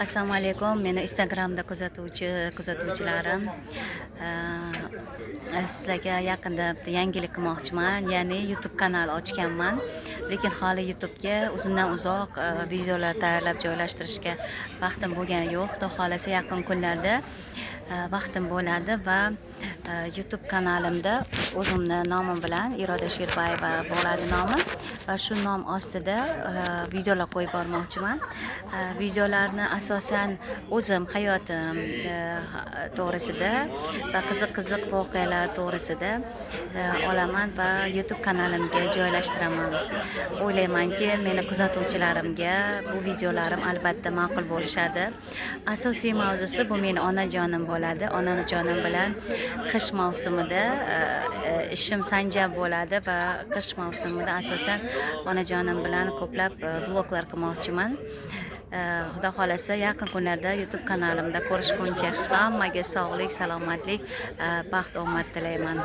Assalomu alaykum. Meni Instagramda kuzatuvchilarim. Sizlarga yaqinda bitta yangilik qilmoqchiman. Ya'ni YouTube kanali ochganman. Lekin hali YouTube'ga uzundan uzoq videolar tayyorlab joylashtirishga vaqtim bo'lgani yo'q. Xudo xolasa yaqin kunlarda vaqtim bo'ladi va YouTube kanalimda o'zimni nomim bilan Iroda Sherbayeva bo'ladi nomi va shu nom ostida videolar qo'yib bormoqchiman. Videolarni asosan o'zim hayotim to'g'risida va qiziq voqealar to'g'risida olaman va YouTube kanalimga joylashtiraman. O'ylaymanki, meni kuzatuvchilarimga bu videolarim albatta ma'qul bo'lishadi. Asosiy mavzusi bu meni onajonim bo'ladi. Onajonim bilan qish mavsumida ishim sanjab bo'ladi va qish mavsumida asosan onajonim bilan ko'plab vloglar qilmoqchiman. Xudo xolasa yaqin kunlarda YouTube kanalimda ko'rishguncha hammaga sog'lik, salomatlik, baxt, omad tilayman.